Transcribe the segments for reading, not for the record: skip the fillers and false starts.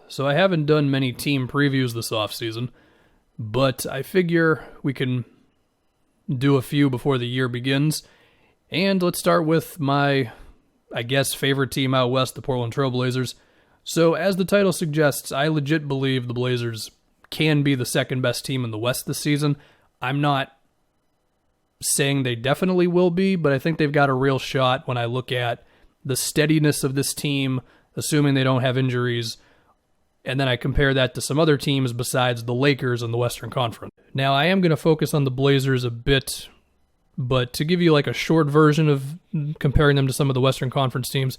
So I haven't done many team previews this offseason, but I figure we can do a few before the year begins. And let's start with my, favorite team out west, the Portland Trail Blazers. So as the title suggests, I legit believe the Blazers can be the second best team in the West this season. I'm not saying they definitely will be, but I think they've got a real shot when I look at the steadiness of this team, assuming they don't have injuries, and then I compare that to some other teams besides the Lakers in the Western Conference. Now, I am going to focus on the Blazers a bit, but to give you like a short version of comparing them to some of the Western Conference teams,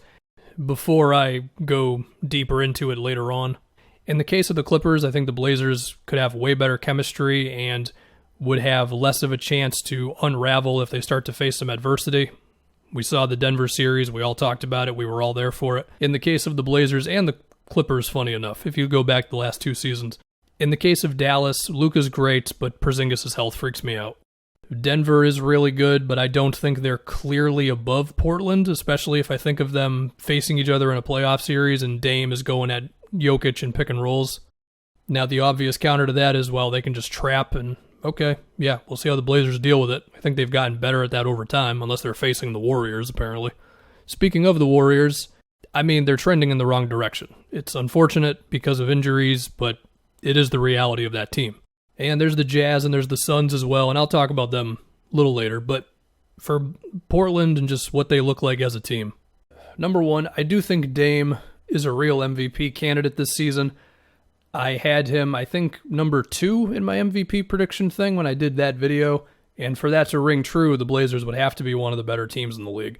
before I go deeper into it later on. In the case of the Clippers, I think the Blazers could have way better chemistry and would have less of a chance to unravel if they start to face some adversity. We saw the Denver series. We all talked about it. We were all there for it. In the case of the Blazers and the Clippers, funny enough, if you go back the last two seasons. In the case of Dallas, Luka's great, but Porzingis' health freaks me out. Denver is really good, but I don't think they're clearly above Portland, especially if I think of them facing each other in a playoff series and Dame is going at Jokic and pick and rolls. Now, the obvious counter to that is, well, they can just trap and, okay, yeah, we'll see how the Blazers deal with it. I think they've gotten better at that over time, unless they're facing the Warriors, apparently. Speaking of the Warriors, they're trending in the wrong direction. It's unfortunate because of injuries, but it is the reality of that team. And there's the Jazz and there's the Suns as well, and I'll talk about them a little later. But for Portland and just what they look like as a team, number one, I do think Dame is a real MVP candidate this season. I had him, I think, number 2 in my MVP prediction thing when I did that video, and for that to ring true, the Blazers would have to be one of the better teams in the league.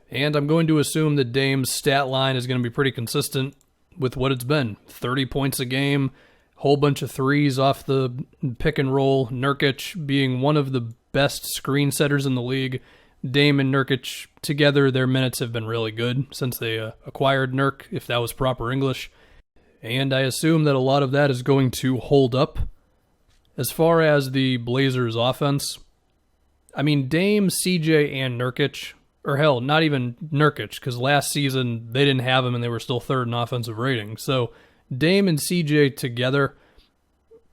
And I'm going to assume that Dame's stat line is going to be pretty consistent with what it's been. 30 points a game, whole bunch of threes off the pick and roll, Nurkic being one of the best screen setters in the league. Dame and Nurkic together, their minutes have been really good since they acquired Nurk, if that was proper English. And I assume that a lot of that is going to hold up. As far as the Blazers' offense, Dame, CJ, and Nurkic, or hell, not even Nurkic, because last season they didn't have him and they were still third in offensive rating. So Dame and CJ together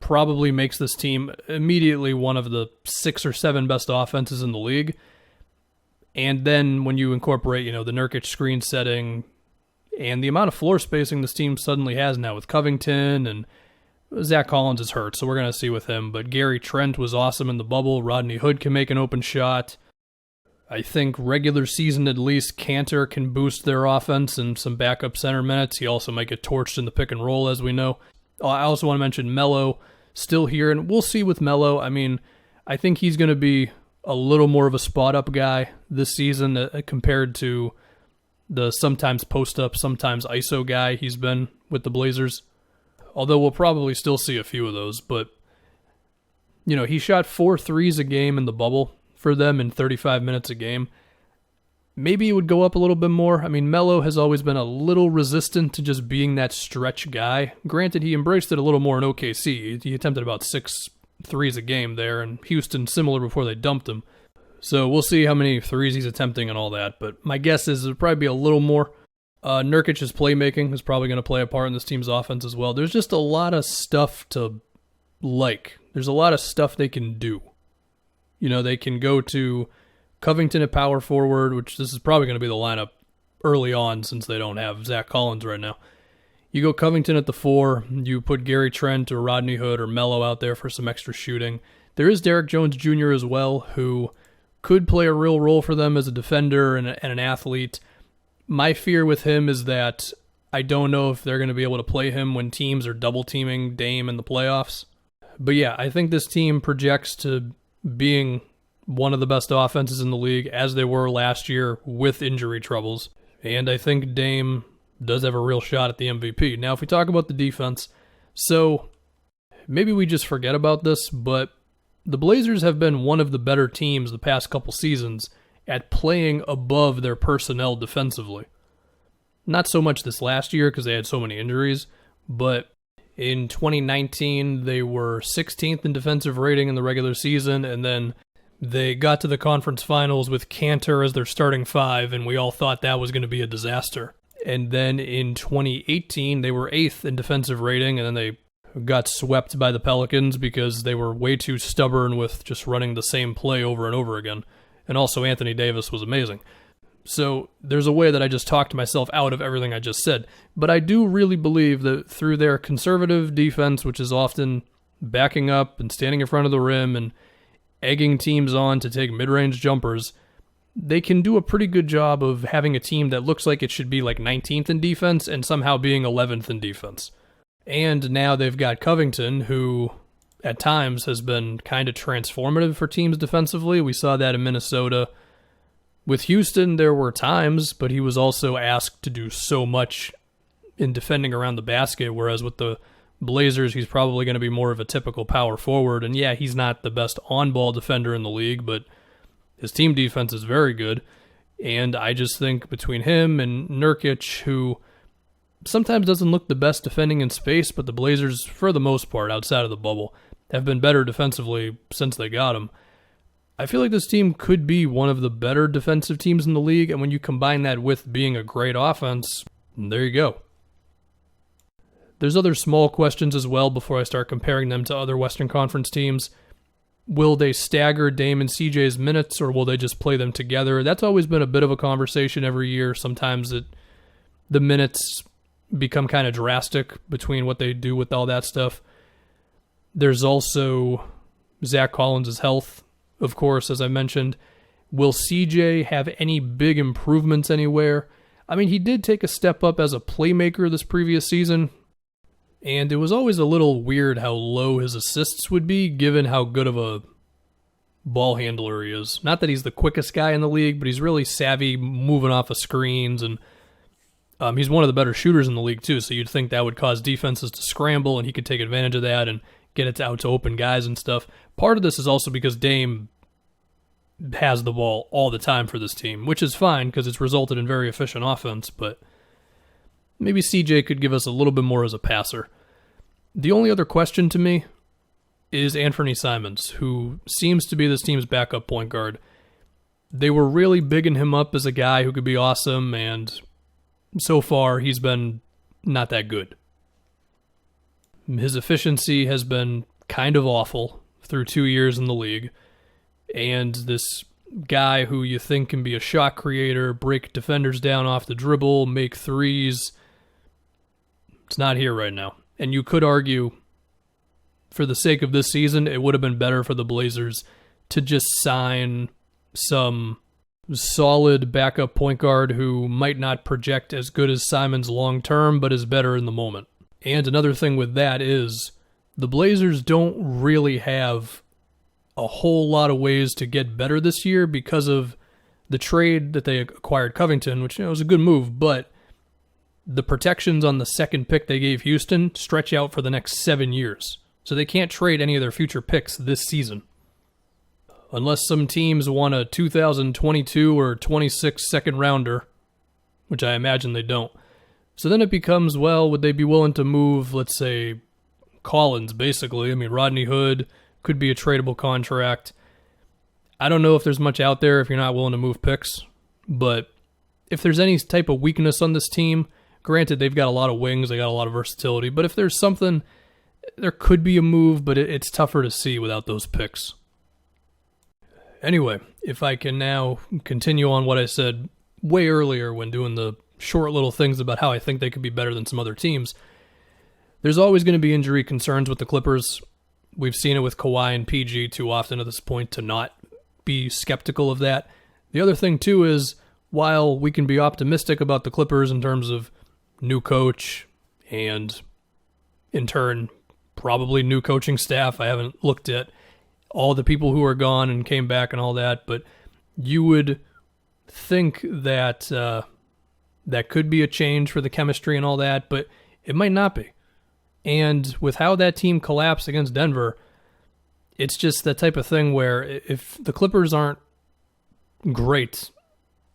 probably makes this team immediately one of the 6 or 7 best offenses in the league. And then when you incorporate, the Nurkic screen setting and the amount of floor spacing this team suddenly has now with Covington, and Zach Collins is hurt, so we're going to see with him. But Gary Trent was awesome in the bubble. Rodney Hood can make an open shot. I think regular season at least, Cantor can boost their offense and some backup center minutes. He also might get torched in the pick and roll, as we know. I also want to mention Melo still here, and we'll see with Melo. I think he's going to be a little more of a spot-up guy this season compared to the sometimes post-up, sometimes ISO guy he's been with the Blazers. Although we'll probably still see a few of those, but he shot 4 threes a game in the bubble for them in 35 minutes a game. Maybe it would go up a little bit more. Melo has always been a little resistant to just being that stretch guy. Granted, he embraced it a little more in OKC. He attempted about 6 threes a game there, and Houston similar before they dumped him. So we'll see how many threes he's attempting and all that, but my guess is it'll probably be a little more. Nurkic's playmaking is probably going to play a part in this team's offense as well. There's just a lot of stuff to like. There's a lot of stuff they can do. They can go to Covington at power forward, which this is probably going to be the lineup early on since they don't have Zach Collins right now. You go Covington at the 4, you put Gary Trent or Rodney Hood or Melo out there for some extra shooting. There is Derek Jones Jr. as well, who could play a real role for them as a defender and an athlete. My fear with him is that I don't know if they're going to be able to play him when teams are double-teaming Dame in the playoffs. But yeah, I think this team projects to being one of the best offenses in the league, as they were last year with injury troubles. And I think Dame does have a real shot at the MVP. Now, if we talk about the defense, so maybe we just forget about this, but the Blazers have been one of the better teams the past couple seasons at playing above their personnel defensively. Not so much this last year because they had so many injuries, but in 2019, they were 16th in defensive rating in the regular season, and then they got to the conference finals with Cantor as their starting 5, and we all thought that was going to be a disaster. And then in 2018, they were 8th in defensive rating, and then they got swept by the Pelicans because they were way too stubborn with just running the same play over and over again. And also Anthony Davis was amazing. So there's a way that I just talked myself out of everything I just said. But I do really believe that through their conservative defense, which is often backing up and standing in front of the rim and egging teams on to take mid-range jumpers, they can do a pretty good job of having a team that looks like it should be like 19th in defense and somehow being 11th in defense. And now they've got Covington, who at times has been kind of transformative for teams defensively. We saw that in Minnesota. With Houston, there were times, but he was also asked to do so much in defending around the basket, whereas with the Blazers, he's probably going to be more of a typical power forward. And yeah, he's not the best on-ball defender in the league, but his team defense is very good. And I just think between him and Nurkic, who sometimes doesn't look the best defending in space, but the Blazers, for the most part, outside of the bubble, have been better defensively since they got him. I feel like this team could be one of the better defensive teams in the league, and when you combine that with being a great offense, there you go. There's other small questions as well before I start comparing them to other Western Conference teams. Will they stagger Dame and CJ's minutes, or will they just play them together? That's always been a bit of a conversation every year. Sometimes the minutes become kind of drastic between what they do with all that stuff. There's also Zach Collins' health, of course, as I mentioned. Will CJ have any big improvements anywhere? I mean, he did take a step up as a playmaker this previous season, and it was always a little weird how low his assists would be, given how good of a ball handler he is. Not that he's the quickest guy in the league, but he's really savvy moving off of screens, and he's one of the better shooters in the league too, so you'd think that would cause defenses to scramble, and he could take advantage of that and get it out to open guys and stuff. Part of this is also because Dame has the ball all the time for this team, which is fine because it's resulted in very efficient offense, but maybe CJ could give us a little bit more as a passer. The only other question to me is Anthony Simons, who seems to be this team's backup point guard. They were really bigging him up as a guy who could be awesome, and so far he's been not that good. His efficiency has been kind of awful through 2 years in the league, and this guy who you think can be a shot creator, break defenders down off the dribble, make threes, it's not here right now. And you could argue, for the sake of this season, it would have been better for the Blazers to just sign some solid backup point guard who might not project as good as Simons long term, but is better in the moment. And another thing with that is the Blazers don't really have a whole lot of ways to get better this year because of the trade that they acquired Covington, which was a good move, but the protections on the second pick they gave Houston stretch out for the next 7 years. So they can't trade any of their future picks this season. Unless some teams want a 2022 or 26 second rounder, which I imagine they don't. So then it becomes, well, would they be willing to move, let's say, Collins, basically? I mean, Rodney Hood could be a tradable contract. I don't know if there's much out there if you're not willing to move picks, but if there's any type of weakness on this team, granted, they've got a lot of wings, they got a lot of versatility, but if there's something, there could be a move, but it's tougher to see without those picks. Anyway, if I can now continue on what I said way earlier when doing the short little things about how I think they could be better than some other teams, there's always going to be injury concerns with the Clippers. We've seen it with Kawhi and PG too often at this point to not be skeptical of that. The other thing too is, while we can be optimistic about the Clippers in terms of new coach and in turn probably new coaching staff, I haven't looked at all the people who are gone and came back and all that, but you would think that that could be a change for the chemistry and all that, but it might not be. And with how that team collapsed against Denver, it's just that type of thing where if the Clippers aren't great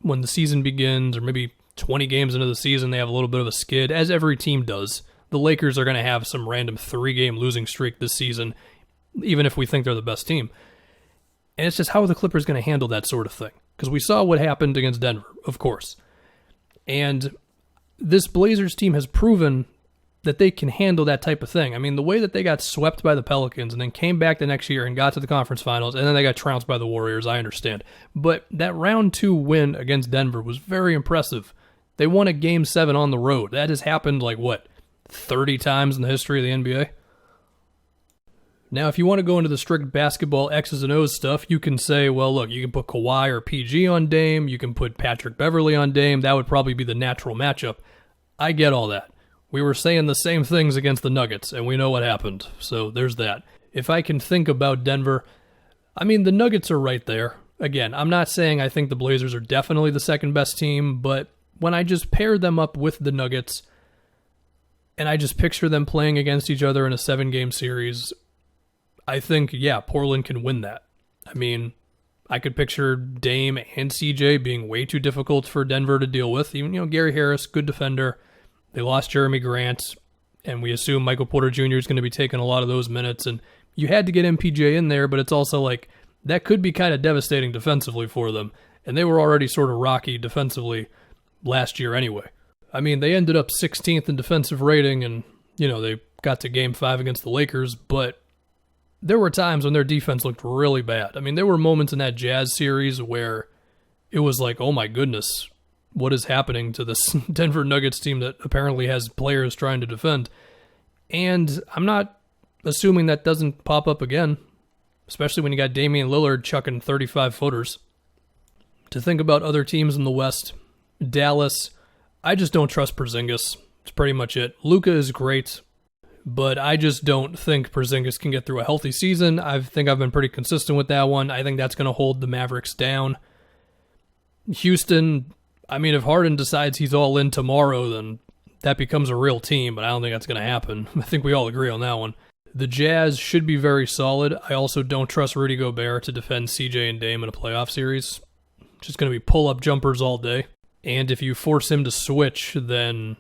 when the season begins, or maybe 20 games into the season, they have a little bit of a skid, as every team does. The Lakers are going to have some random 3-game losing streak this season, even if we think they're the best team. And it's just how are the Clippers going to handle that sort of thing? Because we saw what happened against Denver, of course. And this Blazers team has proven that they can handle that type of thing. I mean, the way that they got swept by the Pelicans and then came back the next year and got to the conference finals, and then they got trounced by the Warriors, I understand. But that round 2 win against Denver was very impressive. They won a Game 7 on the road. That has happened, 30 times in the history of the NBA? Now, if you want to go into the strict basketball X's and O's stuff, you can say, well, look, you can put Kawhi or PG on Dame, you can put Patrick Beverley on Dame, that would probably be the natural matchup. I get all that. We were saying the same things against the Nuggets, and we know what happened, so there's that. If I can think about Denver, I mean, the Nuggets are right there. Again, I'm not saying I think the Blazers are definitely the second best team, but when I just pair them up with the Nuggets, and I just picture them playing against each other in a 7-game series, I think, yeah, Portland can win that. I mean, I could picture Dame and CJ being way too difficult for Denver to deal with. Even, Gary Harris, good defender. They lost Jeremy Grant, and we assume Michael Porter Jr. is going to be taking a lot of those minutes. And you had to get MPJ in there, but it's also that could be kind of devastating defensively for them. And they were already sort of rocky defensively last year anyway. I mean, they ended up 16th in defensive rating, and, they got to Game 5 against the Lakers, but there were times when their defense looked really bad. I mean, there were moments in that Jazz series where it was oh my goodness, what is happening to this Denver Nuggets team that apparently has players trying to defend? And I'm not assuming that doesn't pop up again, especially when you got Damian Lillard chucking 35-footers. To think about other teams in the West, Dallas, I just don't trust Porzingis. It's pretty much it. Luka is great, but I just don't think Porzingis can get through a healthy season. I think I've been pretty consistent with that one. I think that's going to hold the Mavericks down. Houston, I mean, if Harden decides he's all in tomorrow, then that becomes a real team, but I don't think that's going to happen. I think we all agree on that one. The Jazz should be very solid. I also don't trust Rudy Gobert to defend CJ and Dame in a playoff series. It's just going to be pull-up jumpers all day. And if you force him to switch, then,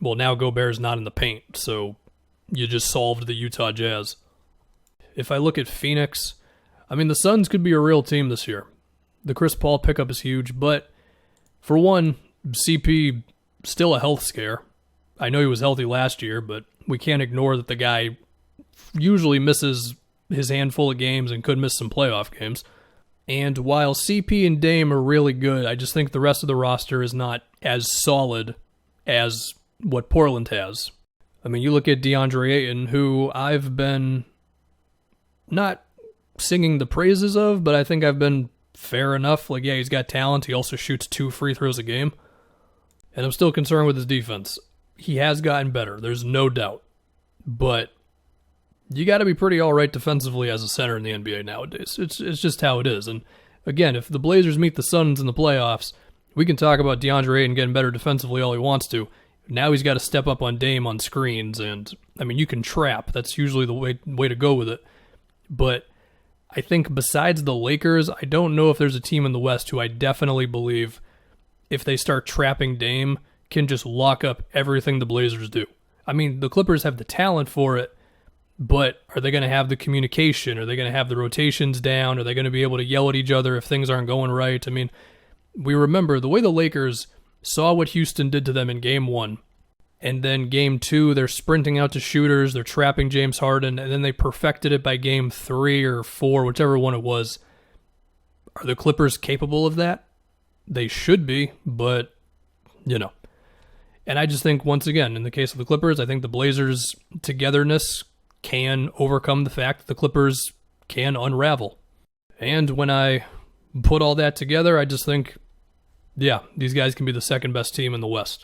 well, now Gobert's not in the paint, so you just solved the Utah Jazz. If I look at Phoenix, I mean, the Suns could be a real team this year. The Chris Paul pickup is huge, but for one, CP, still a health scare. I know he was healthy last year, but we can't ignore that the guy usually misses his handful of games and could miss some playoff games. And while CP and Dame are really good, I just think the rest of the roster is not as solid as what Portland has. I mean, you look at DeAndre Ayton, who I've been not singing the praises of, but I think I've been fair enough. Yeah, he's got talent. He also shoots 2 free throws a game. And I'm still concerned with his defense. He has gotten better, there's no doubt. But you got to be pretty all right defensively as a center in the NBA nowadays. It's just how it is. And again, if the Blazers meet the Suns in the playoffs, we can talk about DeAndre Ayton getting better defensively all he wants to. Now he's got to step up on Dame on screens. And, I mean, you can trap. That's usually the way to go with it. But I think besides the Lakers, I don't know if there's a team in the West who I definitely believe, if they start trapping Dame, can just lock up everything the Blazers do. I mean, the Clippers have the talent for it, but are they going to have the communication? Are they going to have the rotations down? Are they going to be able to yell at each other if things aren't going right? I mean, we remember the way the Lakers saw what Houston did to them in Game 1, and then Game 2, they're sprinting out to shooters, they're trapping James Harden, and then they perfected it by Game 3 or 4, whichever one it was. Are the Clippers capable of that? They should be, but, And I just think, once again, in the case of the Clippers, I think the Blazers' togetherness can overcome the fact that the Clippers can unravel. And when I put all that together, I just think, yeah, these guys can be the second best team in the West.